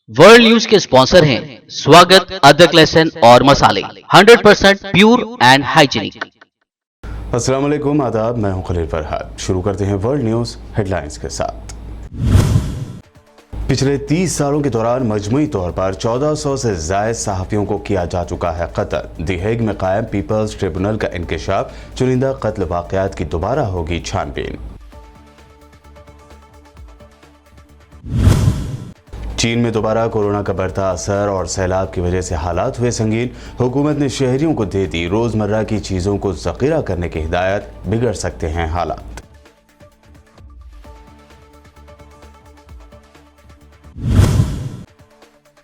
World news के sponsor हैं स्वागत, अदरक, लहसुन और मसाले 100% प्योर एंड हाइजीनिक। अस्सलाम वालेकुम, आदाब। मैं हूं खलील फरहाद। शुरू करते हैं वर्ल्ड न्यूज हेडलाइंस के साथ। पिछले 30 सालों के दौरान मजमूई तौर पर 1400 से जायद सहाफियों को किया जा चुका है कत्ल। दी हेग में कायम पीपल्स ट्रिब्यूनल का इंकशाफ, चुनिंदा कत्ल वाकयात की दोबारा होगी छानबीन। चीन में दोबारा कोरोना का बढ़ता असर और सैलाब की वजह से हालात हुए संगीन। हुकूमत ने शहरियों को दे दी रोजमर्रा की चीजों को जखीरा करने की हिदायत, बिगड़ सकते हैं हालात।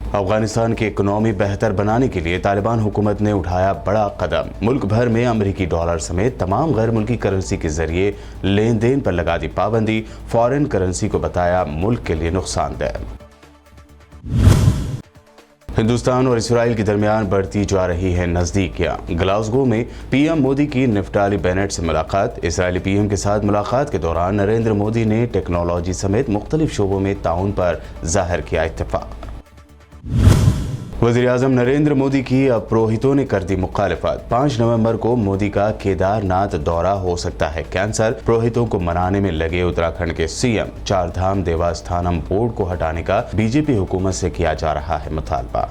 अफगानिस्तान की इकोनॉमी बेहतर बनाने के लिए तालिबान हुकूमत ने उठाया बड़ा कदम। मुल्क भर में अमेरिकी डॉलर समेत तमाम गैर मुल्की करेंसी के जरिए लेन देन पर लगा दी पाबंदी। फॉरेन करेंसी को बताया मुल्क के लिए नुकसानदेह। हिंदुस्तान और इसराइल के दरमियान बढ़ती जा रही है नजदीकियां। ग्लासगो में पीएम मोदी की निफ्टाली बेनेट से मुलाकात। इसराइली पीएम के साथ मुलाकात के दौरान नरेंद्र मोदी ने टेक्नोलॉजी समेत मुख्तलिफ शोबों में ताउन पर जाहिर किया इत्तेफाक। वज़ीर आज़म नरेंद्र मोदी की अब पुरोहितों ने कर दी मुखालिफत। 5 नवंबर को मोदी का केदारनाथ दौरा हो सकता है कैंसर। पुरोहितों को मनाने में लगे उत्तराखंड के सीएम। चारधाम देवस्थानम बोर्ड को हटाने का बीजेपी हुकूमत से किया जा रहा है मुतालबा।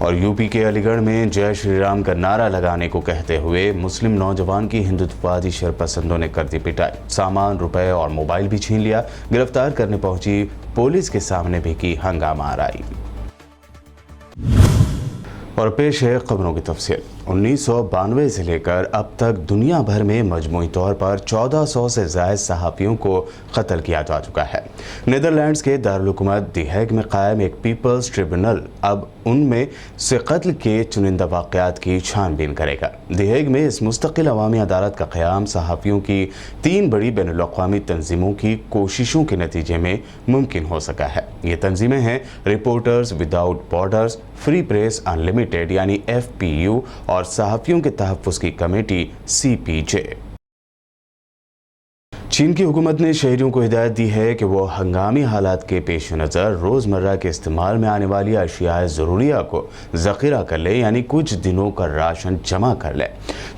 और यूपी के अलीगढ़ में जय श्री राम का नारा लगाने को कहते हुए मुस्लिम नौजवान की हिंदुत्ववादी शरपसंदों ने कर दी पिटाई। सामान, रुपए और मोबाइल भी छीन लिया। गिरफ्तार करने पहुंची पुलिस के सामने भी की हंगामा आराई। और पेश है खबरों की तफसील। 1992 से लेकर अब तक दुनिया भर में मजमूई तौर पर 1400 से जायद सहाफियों को कत्ल किया जा चुका है। नीदरलैंड्स के दारुल हुकूमत दी हेग में कायम एक पीपल्स ट्रिब्यूनल अब उनमें से कत्ल के चुनिंदा वाकयात की छानबीन करेगा। दी हेग में इस मुस्तकिल अवामी अदालत का क़याम सहाफियों की 3 बड़ी बैनुल अक़वामी तंजीमों की कोशिशों के नतीजे में मुमकिन हो सका है। ये तंजीमें हैं reporters without borders, free press unlimited यानी FPU और सहाफियों के तहफ़्फ़ुज़ की कमेटी CPJ। चीन की हुकूमत ने शहरियों को हिदायत दी है कि वो हंगामी हालात के पेश नज़र रोज़मर्रा के इस्तेमाल में आने वाली अशियाए ज़रूरिया को ज़ख़ीरा कर ले, यानी कुछ दिनों का राशन जमा कर ले।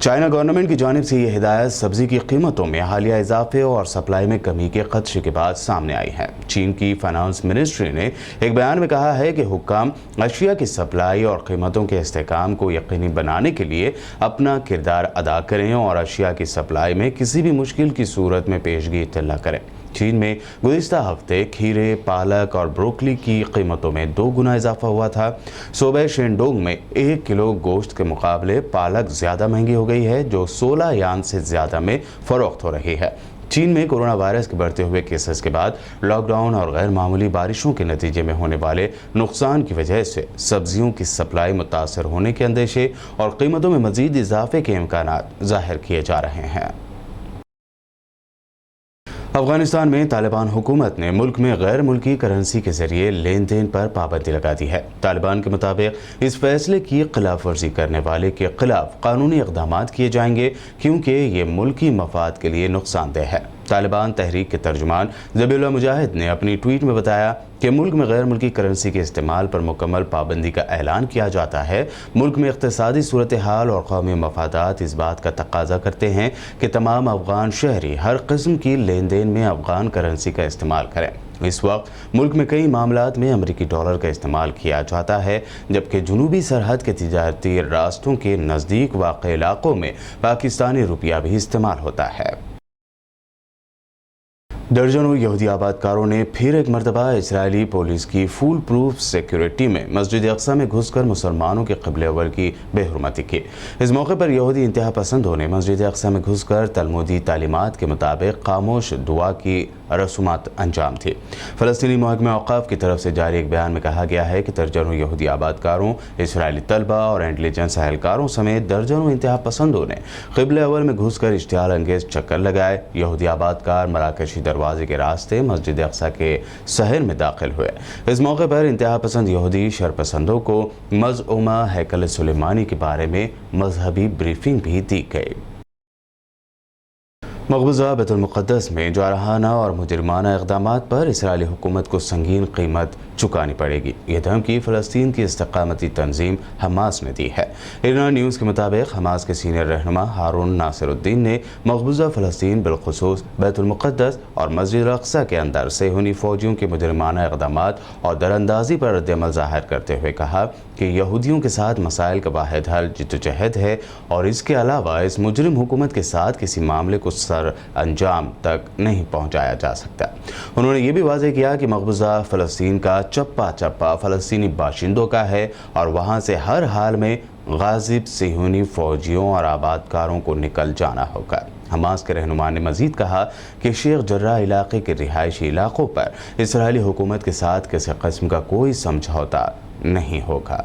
चाइना गवर्नमेंट की जानिब से यह हिदायत सब्ज़ी की कीमतों में हालिया इजाफे और सप्लाई में कमी के खदशे के बाद सामने आई है। चीन की फाइनेंस मिनिस्ट्री ने एक बयान में कहा है कि हुक्काम अशिया की सप्लाई और कीमतों के इस्तेहकाम को यकीनी बनाने के लिए अपना किरदार अदा करें और अशिया की सप्लाई में किसी भी मुश्किल की सूरत में पेशगी इत्तला करें। चीन में गुज़िश्ता हफ्ते खीरे, पालक और ब्रोकली की कीमतों में 2 गुना इजाफा हुआ था। सूबे शेंडोंग में 1 किलो गोश्त के मुकाबले पालक ज़्यादा महंगी हो गई है, जो 16 यान से ज़्यादा में फ़रोख्त हो रही है। चीन में कोरोना वायरस के बढ़ते हुए केसेस के बाद लॉकडाउन और गैर मामूली बारिशों के नतीजे में होने वाले नुकसान की वजह से सब्जियों की सप्लाई मुतासर होने के अंदेशे और कीमतों में मज़ीद इजाफे के इम्कानात ज़ाहिर किए जा रहे हैं। अफगानिस्तान में तालिबान हुकूमत ने मुल्क में गैर मुल्की करेंसी के जरिए लेन देन पर पाबंदी लगा दी है। तालिबान के मुताबिक इस फैसले की खिलाफ वर्जी करने वाले के खिलाफ कानूनी इक़दामात किए जाएंगे, क्योंकि ये मुल्की मफाद के लिए नुकसानदेह है। तालिबान तहरीक के तर्जुमान ज़बीहुल्लाह मुजाहिद ने अपनी ट्वीट में बताया कि मुल्क में गैर मुल्की करेंसी के इस्तेमाल पर मुकम्मल पाबंदी का ऐलान किया जाता है। मुल्क में इक़्तिसादी सूरत हाल और कौमी मफादात इस बात का तकाजा करते हैं कि तमाम अफगान शहरी हर किस्म की लेन देन में अफगान करेंसी का इस्तेमाल करें। इस वक्त मुल्क में कई मामलात में अमरीकी डॉलर का इस्तेमाल किया जाता है, जबकि जुनूबी सरहद के तिजारती रास्तों के नज़दीक वाक़े इलाकों में पाकिस्तानी रुपया भी इस्तेमाल होता है। दर्जनों यहूदी आबादकारों ने फिर एक मरतबा इसराइली पुलिस की फुल प्रूफ सिक्योरिटी में मस्जिद अक्सा में घुसकर मुसलमानों के क़िबले अव्वल की बेहुरमती की। इस मौके पर यहूदी इंतहा पसंदों ने मस्जिद अक्सा में घुसकर तलमुदी तालीमात के मुताबिक खामोश दुआ की रसूमात अंजाम थी। फ़लस्तीनी महकमा औक़ाफ़ की तरफ से जारी एक बयान में कहा गया है कि दर्जनों यहूदी आबादकारों, इसराइली तलबा और इंटेलिजेंस एहलकारों समेत दर्जनों इंतहा पसंदों ने क़िबले अव्वल में घुसकर इश्तियाल अंगेज़ चक्कर लगाए। यहूदी आबादकार मराकशी दरवाजे के रास्ते मस्जिद अक्सा के शहर में दाखिल हुए। इस मौके पर इंतहा पसंद यहूदी शरपसंदों को मज़ऊमा हैकल सुलेमानी के बारे में मजहबी ब्रीफिंग भी दी गई। मकबूजा बैतुल मुक़द्दस में जारहाना और मुजरिमाना इक़दामात पर इसराइली हुकूमत को संगीन कीमत चुकानी पड़ेगी। यह धमकी फ़लस्तीन की इस्तक़ामती तंजीम हमास ने दी है। इरना न्यूज़ के मुताबिक हमास के सीनियर रहनुमा हारून नासिरुद्दीन ने मकबूजा फ़लस्तीन बिलखुसूस बैतुल मुक़द्दस और मस्जिद अल-अक़सा के अंदर सेहूनी फ़ौजियों के मुजरिमाना इक़दामात और दरअंदाज़ी पर रद्द-ए-अमल ज़ाहिर करते हुए कहा कि यहूदियों के साथ मसाइल का वाहिद हल जिद्दोजहद है और इसके अलावा इस मुजरिम हुकूमत के साथ किसी मामले को सर अंजाम तक नहीं पहुँचाया जा सकता। उन्होंने ये भी वाज़ेह किया कि मकबूजा फ़लस्तीन का चप्पा चप्पा फ़लस्तीनी बाशिंदों का है और वहाँ से हर हाल में गाज़िब सेहूनी फ़ौजियों और आबादकारों को निकल जाना होगा। हमास के रहनुमा ने मज़ीद कहा कि शेख जर्राह इलाके के रिहायशी इलाकों पर इसराइली हुकूमत के साथ किसी किस्म का कोई समझौता नहीं होगा।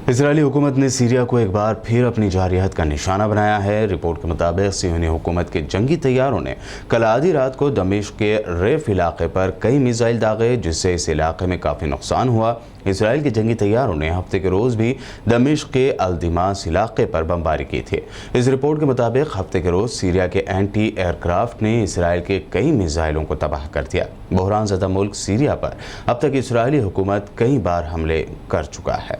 इसराइली हुकूमत ने सीरिया को एक बार फिर अपनी जारहियत का निशाना बनाया है। रिपोर्ट के मुताबिक सियोनी हुकूमत के जंगी तैयारों ने कल आधी रात को दमिश्क के रेफ इलाके पर कई मिसाइल दागे, जिससे इस इलाके में काफ़ी नुकसान हुआ। इसराइल के जंगी तैयारों ने हफ्ते के रोज़ भी दमिश्क के अल-दिमास इलाके पर बमबारी की थी। इस रिपोर्ट के मुताबिक हफ्ते के रोज़ सीरिया के एंटी एयरक्राफ्ट ने इसराइल के कई मिसाइलों को तबाह कर दिया। बहरान ज़दा मुल्क सीरिया पर अब तक इसराइली हुकूमत कई बार हमले कर चुका है।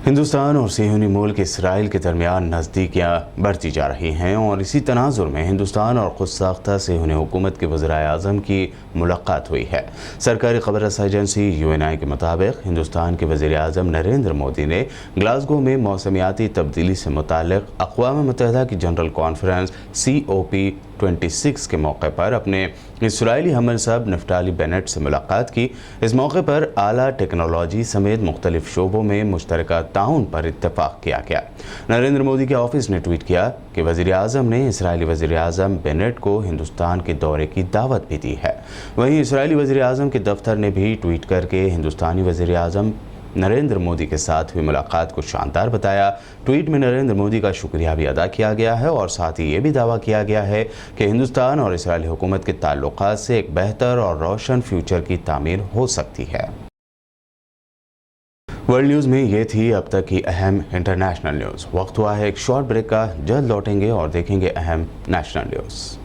हिंदुस्तान और सेहूनी मुल्क इसराइल के दरमियान नज़दीकियाँ बढ़ती जा रही हैं और इसी तनाजुर में हिंदुस्तान और खुद साख्ता सेहूनी हुकूमत के वज़ीर-ए-आज़म की मुलाकात हुई है। सरकारी खबर रसाई एजेंसी UNI के मुताबिक हिंदुस्तान के वज़ीर-ए-आज़म नरेंद्र मोदी ने ग्लासगो में मौसमियाती तब्दीली से मुताल्लिक़ अक़वाम मुत्तहिदा की जनरल कॉन्फ्रेंस COP26 के मौके पर अपने इसराइली हमनसब नफ्ताली बेनेट से मुलाकात की। इस मौके पर आला टेक्नोलॉजी समेत मुख्तलिफ शोबों में मुश्तरका ताउन पर इत्तफाक किया गया। नरेंद्र मोदी के ऑफिस ने ट्वीट किया कि वज़ीर-ए-आज़म ने इसराइली वज़ीर-ए-आज़म बेनेट को हिंदुस्तान के दौरे की दावत भी दी है। वहीं इसराइली वज़ीर-ए-आज़म के दफ्तर ने भी ट्वीट करके हिंदुस्तानी वज़ीर-ए-आज़म नरेंद्र मोदी के साथ हुई मुलाकात को शानदार बताया। ट्वीट में नरेंद्र मोदी का शुक्रिया भी अदा किया गया है और साथ ही ये भी दावा किया गया है कि हिंदुस्तान और इसराइली हुकूमत के ताल्लुकात से एक बेहतर और रोशन फ्यूचर की तामीर हो सकती है। वर्ल्ड न्यूज़ में ये थी अब तक की अहम इंटरनेशनल न्यूज़। वक्त हुआ है एक शॉर्ट ब्रेक का। जल्द लौटेंगे और देखेंगे अहम नेशनल न्यूज़।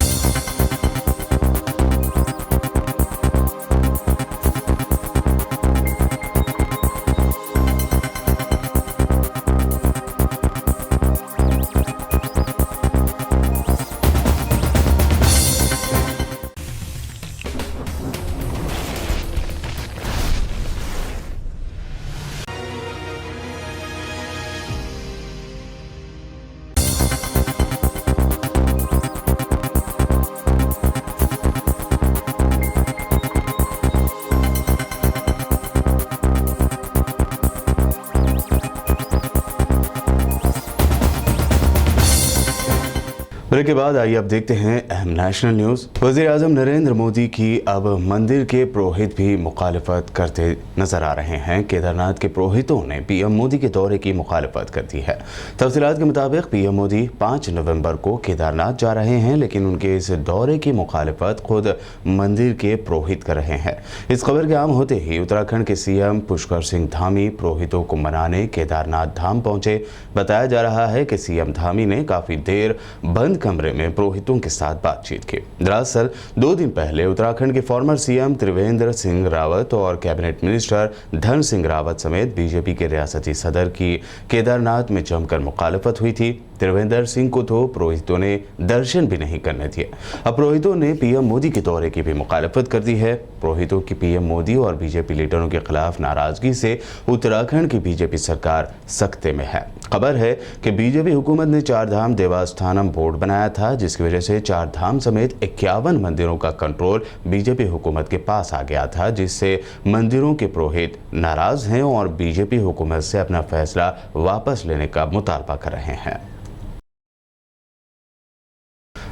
ब्रेक के बाद आइए अब देखते हैं अहम नेशनल न्यूज़। वज़ीर-ए-आज़म नरेंद्र मोदी की अब मंदिर के पुरोहित भी मुखालिफत करते नजर आ रहे हैं। केदारनाथ के पुरोहितों ने PM मोदी के दौरे की मुखालिफत कर दी है। तफसीलात के मुताबिक PM मोदी 5 नवंबर को केदारनाथ जा रहे हैं, लेकिन उनके इस दौरे की मुखालिफत खुद मंदिर के पुरोहित कर रहे हैं। इस खबर के आम होते ही उत्तराखंड के CM पुष्कर सिंह धामी पुरोहितों को मनाने केदारनाथ धाम पहुंचे। बताया जा रहा है कि CM धामी ने काफ़ी देर बंद कमरे में पुरोहितों के साथ बातचीत की। दरअसल 2 दिन पहले उत्तराखंड के फॉर्मर CM त्रिवेंद्र सिंह रावत और कैबिनेट मिनिस्टर धन सिंह रावत समेत BJP के रियासती सदर की केदारनाथ में जमकर मुखालिफत हुई थी। त्रिवेंद्र सिंह को तो पुरोहितों ने दर्शन भी नहीं करने दिए। अब पुरोहितों ने PM मोदी के दौरे की भी मुखालिफत कर दी है। पुरोहितों की PM मोदी और BJP लीडरों के खिलाफ नाराजगी से उत्तराखंड की BJP सरकार सख्ते में है। खबर है कि BJP हुकूमत ने 4 धाम देवस्थानम बोर्ड बनाया था, जिसकी वजह से 4 धाम समेत 51 मंदिरों का कंट्रोल BJP हुकूमत के पास आ गया था, जिससे मंदिरों के पुरोहित नाराज हैं और BJP हुकूमत से अपना फैसला वापस लेने का मुतालबा कर रहे हैं।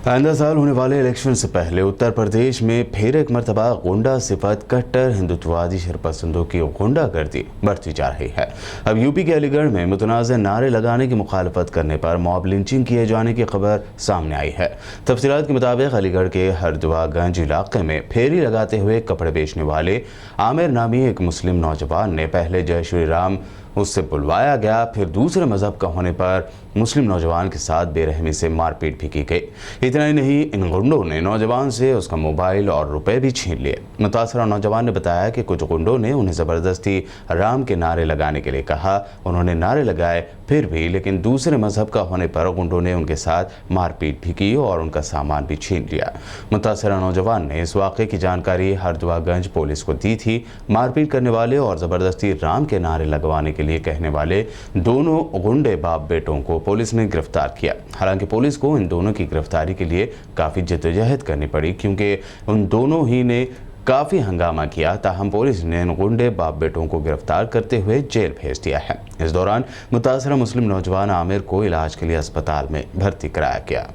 आइंदा साल होने वाले इलेक्शन से पहले उत्तर प्रदेश में फिर एक मरतबा गुंडा सिफत कट्टर हिंदुत्ववादी शरपसंदों की गुंडागर्दी बढ़ती जा रही है। अब यूपी के अलीगढ़ में मुतनाज़ नारे लगाने की मुखालफत करने पर मॉब लिंचिंग किए जाने की खबर सामने आई है। तफसीलात के मुताबिक अलीगढ़ के हरदुआगंज इलाके में फेरी लगाते हुए कपड़े बेचने वाले आमिर नामी एक मुस्लिम नौजवान ने पहले जय श्री राम उससे बुलवाया गया। फिर दूसरे मजहब का होने पर मुस्लिम नौजवान के साथ बेरहमी से मारपीट भी की गई। इतना ही नहीं, इन गुंडों ने नौजवान से उसका मोबाइल और रुपए भी छीन लिए। मुतासरा नौजवान ने बताया कि कुछ गुंडों ने उन्हें ज़बरदस्ती राम के नारे लगाने के लिए कहा। उन्होंने नारे लगाए फिर भी, लेकिन दूसरे मजहब का होने पर गुंडों ने उनके साथ मारपीट भी की और उनका सामान भी छीन लिया। मुतासरा नौजवान ने इस वाक़े की जानकारी हरदुआगंज पुलिस को दी थी। मारपीट करने वाले और ज़बरदस्ती राम के नारे लगवाने के लिए कहने वाले दोनों गुंडे बाप बेटों को पुलिस ने गिरफ्तार किया। हालांकि पुलिस को इन दोनों की गिरफ्तारी के लिए काफ़ी जद्दोजहद करनी पड़ी, क्योंकि उन दोनों ही ने काफ़ी हंगामा किया। ताहम पुलिस ने इन गुंडे बाप बेटों को गिरफ्तार करते हुए जेल भेज दिया है। इस दौरान मुतासरा मुस्लिम नौजवान आमिर को इलाज के लिए अस्पताल में भर्ती कराया गया।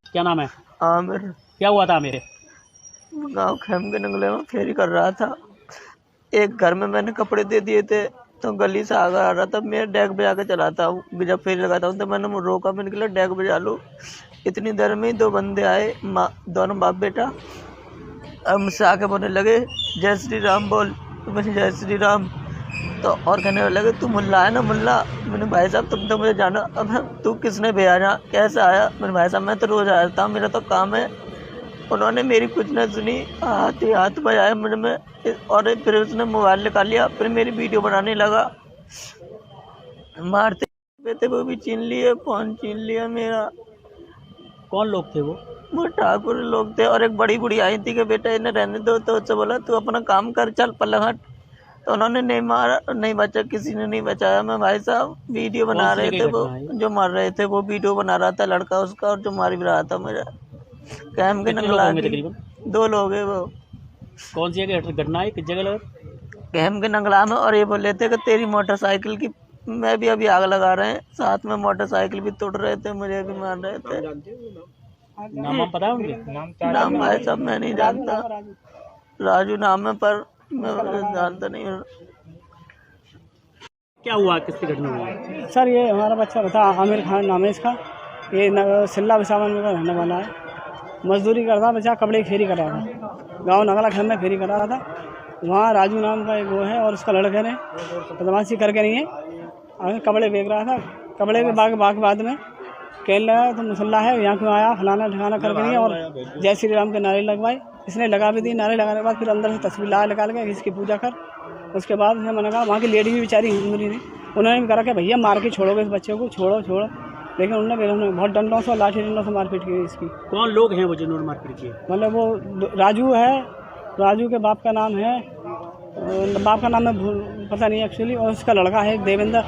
क्या नाम है? आमिर। क्या हुआ था मेरे? गाँव खेम के नंगले में फेरी कर रहा था। एक घर में मैंने कपड़े दे दिए थे, तो गली से आगे आ रहा था। मैं डेक बजा के चलाता हूँ, जब फेरी लगाता हूँ तो मैंने रोका, मैंने कहा डेक बजा लो। इतनी देर में ही दो बंदे आए, दोनों बाप बेटा। अब मुझसे आके बोलने लगे जय श्री राम बोल। तो मैंने जय श्री राम, तो और कहने लगे तू मुल्ला है ना मुल्ला। मैंने भाई साहब तुम तो मुझे जाना। अब तू किसने भेजा, कैसे आया? मैंने भाई साहब मैं तो रोज़ आया था, मेरा तो काम है। उन्होंने मेरी कुछ न सुनी, हाथ बजाया मुझे में, और फिर उसने मोबाइल निकाल लिया। फिर मेरी वीडियो बनाने लगा। मारते थे वो भी छीन लिए, फ़ोन छीन लिया मेरा। कौन लोग थे वो? वो ठाकुर लोग थे। और एक बड़ी बुढ़ी आई थी कि बेटा इन्हें रहने दो, तो उससे बोला तू अपना काम कर, चल पलंग हट। तो उन्होंने नहीं मारा, नहीं बचा, किसी ने नहीं बचाया। मैं भाई साहब वीडियो बना रहे थे, वो जो मार रहे थे वो वीडियो बना रहा था लड़का उसका, और जो मार भी रहा था मेरा। कैम के नंगला तकरीबन 2 लोग है वो। कौन सी जगह घटना है, किस जगह लगा? कैम के नंगला में। और ये बोले थे कि तेरी मोटरसाइकिल की मैं भी अभी आग लगा रहे हैं। साथ में मोटरसाइकिल भी तोड़ रहे थे, मुझे भी मार रहे थे। नाम पता है उनके? नाम भाई साहब मैं नहीं जानता, राजू नाम है, पर मैं जानता नहीं हूँ। क्या हुआ, किसकी घटना हुई? सर ये हमारा बच्चा बता, आमिर खान नाम है इसका। ये सिल्ला बिसावन में रहने वाला है। मजदूरी करता, बच्चा कपड़े की फेरी कर रहा था। गांव नगला घर में फेरी कर रहा था। वहाँ राजू नाम का एक वो है, और उसका लड़के ने बदमाशी करके नहीं है, आगे कपड़े बेच रहा था। कपड़े के बाद में कहने लगा तो मुसल्ला है, यहाँ क्यों आया, फलाना ठिकाना करके नहीं है। और जय श्री राम के नारे लगवाए, इसने लगा भी दी। नारे लगाने के बाद फिर अंदर से तस्वीर ला निकाल के इसकी पूजा कर। उसके बाद मैंने कहा, वहाँ की लेडी भी बेचारी हिंदुरी ने, उन्होंने भी कहा कि भैया मार के छोड़ोगे इस बच्चे को, छोड़ो। लेकिन उन्होंने बहुत डंडों से, लाठी डंडों से मारपीट की इसकी। कौन लोग हैं वो जिन्होंने मारपीट की? मतलब वो राजू है, राजू के बाप का नाम है, बाप का नाम है पता नहीं एक्चुअली, और उसका लड़का है देवेंद्र।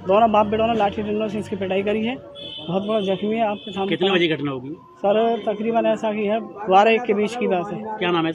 दोनों बाप बेटों ने लाठी डंडों से इसकी पिटाई करी है। बहुत बड़ा जख्मी है आपके सामने। कितने बजे घटना होगी सर? तकरीबन ऐसा की है 12-1 के बीच की बात है। क्या नाम है?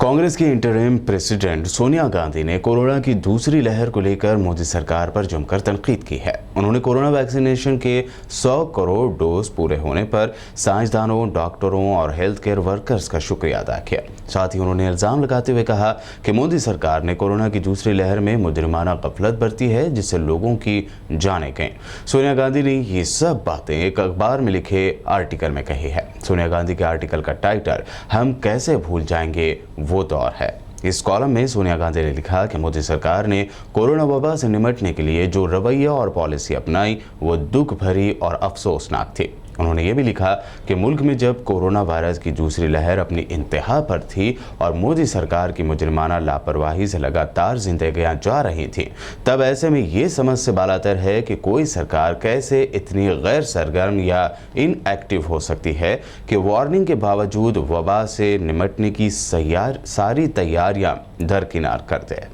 कांग्रेस की इंटरिम प्रेसिडेंट सोनिया गांधी ने कोरोना की दूसरी लहर को लेकर मोदी सरकार पर जमकर तनकीद की है। उन्होंने कोरोना वैक्सीनेशन के 100 करोड़ डोज पूरे होने पर साइंसदानों, डॉक्टरों और हेल्थ केयर वर्कर्स का शुक्रिया अदा किया। साथ ही उन्होंने इल्ज़ाम लगाते हुए कहा कि मोदी सरकार ने कोरोना की दूसरी लहर में मुजरिमाना गफलत बरती है, जिससे लोगों की जानें गईं। सोनिया गांधी ने ये सब बातें एक अखबार में लिखे आर्टिकल में कही है। सोनिया गांधी के आर्टिकल का टाइटल हम कैसे भूल जाएंगे वो दौर है। इस कॉलम में सोनिया गांधी ने लिखा कि मोदी सरकार ने कोरोना वबा से निपटने के लिए जो रवैया और पॉलिसी अपनाई वो दुख भरी और अफसोसनाक थी। उन्होंने ये भी लिखा कि मुल्क में जब कोरोना वायरस की दूसरी लहर अपनी इंतहा पर थी और मोदी सरकार की मुजरिमाना लापरवाही से लगातार जिंदगियां जा रही थीं, तब ऐसे में ये समझ से बालातर है कि कोई सरकार कैसे इतनी गैर सरगर्म या इनएक्टिव हो सकती है कि वार्निंग के बावजूद वबा से निपटने की सारी तैयारियां दरकिनार कर दे।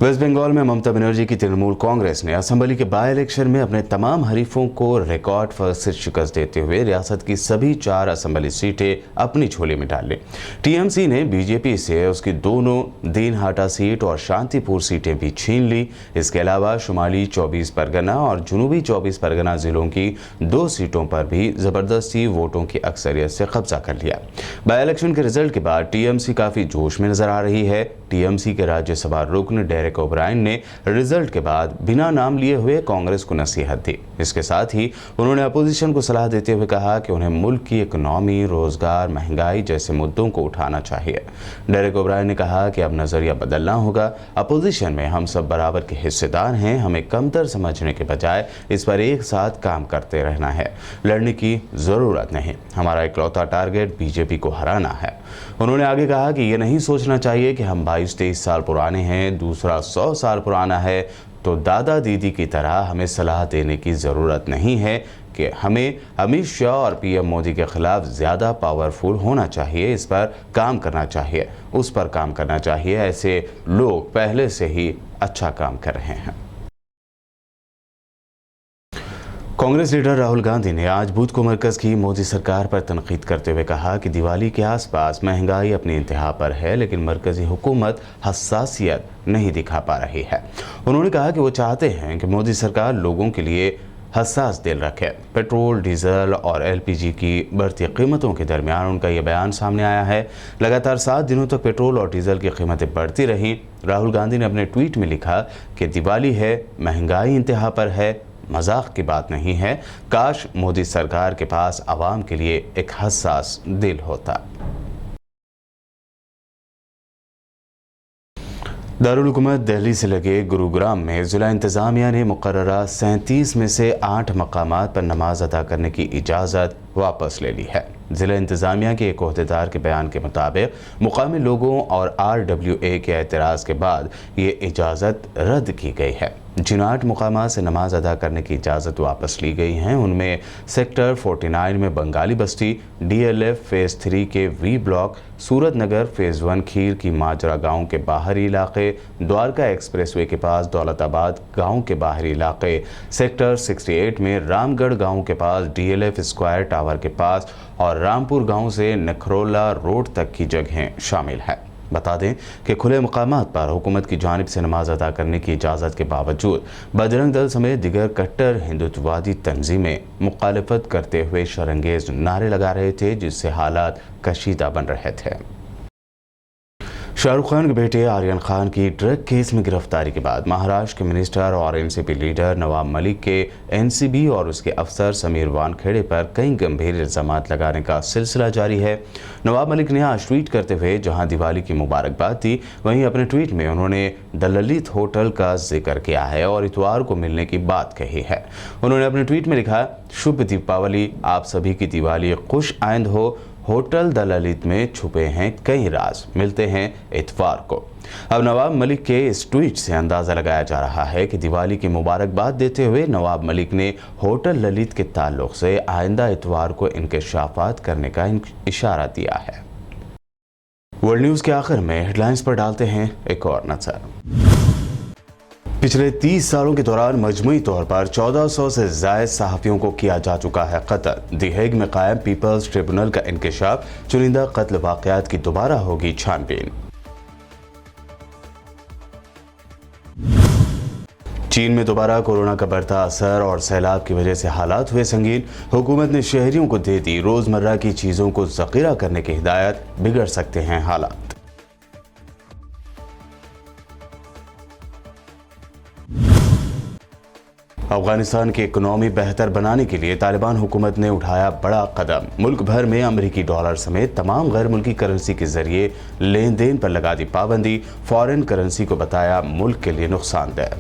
वेस्ट बंगाल में ममता बनर्जी की तृणमूल कांग्रेस ने असेंबली के बाई इलेक्शन में अपने तमाम हरीफों को रिकॉर्ड फर्स्ट से शिकस्त देते हुए रियासत की सभी 4 असेंबली सीटें अपनी झोली में डाल ली। टीएमसी ने बीजेपी से उसकी दोनों दीनहाटा सीट और शांतिपुर सीटें भी छीन ली। इसके अलावा शुमाली 24 परगना और जनूबी 24 परगना जिलों की 2 सीटों पर भी जबरदस्ती वोटों की अक्सरियत से कब्जा कर लिया। बाई इलेक्शन के रिजल्ट के बाद टीएमसी काफी जोश में नजर आ रही है। टीएमसी के राज्यसभा रुकन डेरेक ओब्रायन ने रिजल्ट के बाद बिना नाम लिए हुए कांग्रेस को नसीहत दी। इसके साथ ही उन्होंने अपोजिशन को सलाह देते हुए कहा कि उन्हें मुल्क की इकोनॉमी, रोजगार, महंगाई जैसे मुद्दों को उठाना चाहिए। डेरेक ओब्रायन ने कहा कि अब नजरिया बदलना होगा। अपोजिशन में हम सब बराबर के हिस्सेदार हैं, हमें कमतर समझने के बजाय इस पर एक साथ काम करते रहना है। लड़ने की जरूरत नहीं, हमारा इकलौता टारगेट बीजेपी को हराना है। उन्होंने आगे कहा कि यह नहीं सोचना चाहिए कि हम 22-23 साल पुराने हैं, दूसरा 100 साल पुराना है, तो दादा दीदी की तरह हमें सलाह देने की ज़रूरत नहीं है कि हमें अमित शाह और पीएम मोदी के खिलाफ ज़्यादा पावरफुल होना चाहिए, इस पर काम करना चाहिए, उस पर काम करना चाहिए। ऐसे लोग पहले से ही अच्छा काम कर रहे हैं। कांग्रेस लीडर राहुल गांधी ने आज बुध को मरकज़ की मोदी सरकार पर तनकीद करते हुए कहा कि दिवाली के आसपास महंगाई अपनी इंतहा पर है, लेकिन मरकज़ी हुकूमत हसासियत नहीं दिखा पा रही है। उन्होंने कहा कि वो चाहते हैं कि मोदी सरकार लोगों के लिए हसास दिल रखे। पेट्रोल, डीजल और एलपीजी की बढ़ती कीमतों के दरमियान उनका यह बयान सामने आया है। लगातार 7 दिनों तक पेट्रोल और डीजल की कीमतें बढ़ती रहीं। राहुल गांधी ने अपने ट्वीट में लिखा कि दिवाली है, महंगाई इंतहा पर है, मजाक की बात नहीं है। काश मोदी सरकार के पास आवाम के लिए एक हसास दिल होता। दारुल हुकूमत दिल्ली से लगे गुरुग्राम में ज़िला इंतज़ामिया ने मुकर्ररा 37 में से 8 मकामात पर नमाज अदा करने की इजाज़त वापस ले ली है। ज़िला इंतज़ामिया के एक ओहदेदार के बयान के मुताबिक मुकामी लोगों और RWA के एतराज़ के बाद ये इजाज़त रद्द की गई है। जिन 8 मुकामात से नमाज अदा करने की इजाज़त वापस ली गई हैं उनमें सेक्टर 49 में बंगाली बस्ती, DLF फ़ेज़ 3 के V ब्लॉक, सूरत नगर फ़ेज़ 1 खीर की माजरा गांव के बाहरी इलाके, द्वारका एक्सप्रेसवे के पास दौलताबाद गांव के बाहरी इलाके, सेक्टर 68 में रामगढ़ गांव के पास DLF स्क्वायर टावर के पास और रामपुर गांव से नखरोला रोड तक की जगहें शामिल हैं। बता दें कि खुले मकामात पर हुकूमत की जानिब से नमाज अदा करने की इजाज़त के बावजूद बजरंग दल समेत दिगर कट्टर हिंदुत्ववादी तंजीमें मुखालफत करते हुए शरंगेज नारे लगा रहे थे, जिससे हालात कशीदा बन रहे थे। शाहरुख खान के बेटे आर्यन खान की ड्रग केस में गिरफ्तारी के बाद महाराष्ट्र के मिनिस्टर और एनसीपी लीडर नवाब मलिक के एनसीबी और उसके अफसर समीर वानखेड़े पर कई गंभीर इल्ज़ामात लगाने का सिलसिला जारी है। नवाब मलिक ने आज ट्वीट करते हुए जहां दिवाली की मुबारकबाद दी, वहीं अपने ट्वीट में उन्होंने द ललित होटल का जिक्र किया है और इतवार को मिलने की बात कही है। उन्होंने अपने ट्वीट में लिखा, शुभ दीपावली, आप सभी की दिवाली खुश आइंद हो। होटल द ललित में छुपे हैं कई राज, मिलते हैं इतवार को। अब नवाब मलिक के इस ट्वीट से अंदाज़ा लगाया जा रहा है कि दिवाली की मुबारकबाद देते हुए नवाब मलिक ने होटल ललित के ताल्लुक से आइंदा इतवार को इंकशाफात करने का इशारा दिया है। वर्ल्ड न्यूज़ के आखिर में हेडलाइंस पर डालते हैं एक और नजर। पिछले 30 सालों के दौरान मजमूई तौर पर 1400 से ज़ायद सहाफ़ियों को किया जा चुका है कत्ल। दी हेग में कायम पीपल्स ट्रिब्यूनल का इंकशाफ, चुनिंदा कत्ल वाक़यात की दोबारा होगी छानबीन। चीन में दोबारा कोरोना का बढ़ता असर और सैलाब की वजह से हालात हुए संगीन। हुकूमत ने शहरियों को दे दी रोज़मर्रा की चीज़ों को ज़ख़ीरा करने की हिदायत, बिगड़ सकते हैं हालात। अफगानिस्तान की इकोनॉमी बेहतर बनाने के लिए तालिबान हुकूमत ने उठाया बड़ा कदम। मुल्क भर में अमेरिकी डॉलर समेत तमाम गैर मुल्की करेंसी के जरिए लेन देन पर लगा दी पाबंदी। फॉरेन करेंसी को बताया मुल्क के लिए नुकसानदेह।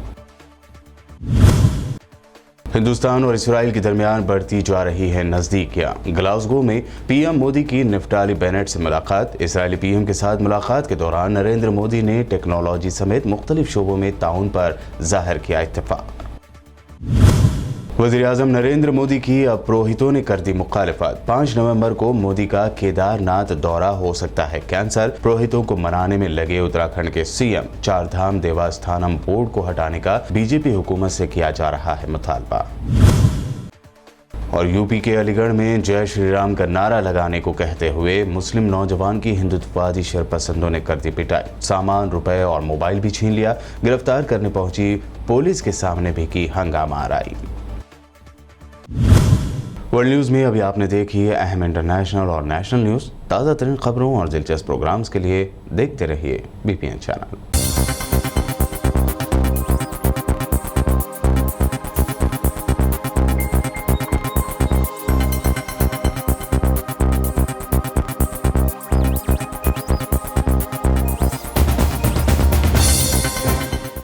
हिंदुस्तान और इसराइल के दरमियान बढ़ती जा रही है नज़दीकियां। ग्लासगो में पीएम मोदी की नफ्ताली बेनेट से मुलाकात। इसराइली पीएम के साथ मुलाकात के दौरान नरेंद्र मोदी ने टेक्नोलॉजी समेत मुख्तलिफ शोबों में ताउन पर जाहिर किया इत्तेफाक। वज़ीर-ए-आज़म नरेंद्र मोदी की अब पुरोहितों ने कर दी मुखालिफत। 5 नवंबर को मोदी का केदारनाथ दौरा हो सकता है कैंसल। पुरोहितों को मनाने में लगे उत्तराखंड के सीएम। 4 धाम देवस्थानम बोर्ड को हटाने का बीजेपी हुकूमत से किया जा रहा है मुतालबा। और यूपी के अलीगढ़ में जय श्री राम का नारा लगाने को कहते हुए मुस्लिम नौजवान की हिंदुत्ववादी शरपसंदों ने कर दी पिटाई। सामान, रुपए और मोबाइल भी छीन लिया। गिरफ्तार करने पहुंची पुलिस के सामने भी की हंगामा आराई। वर्ल्ड न्यूज़ में अभी आपने देखी है अहम इंटरनेशनल और नेशनल न्यूज़। ताज़ा तरीन खबरों और दिलचस्प प्रोग्राम्स के लिए देखते रहिए BPN चैनल।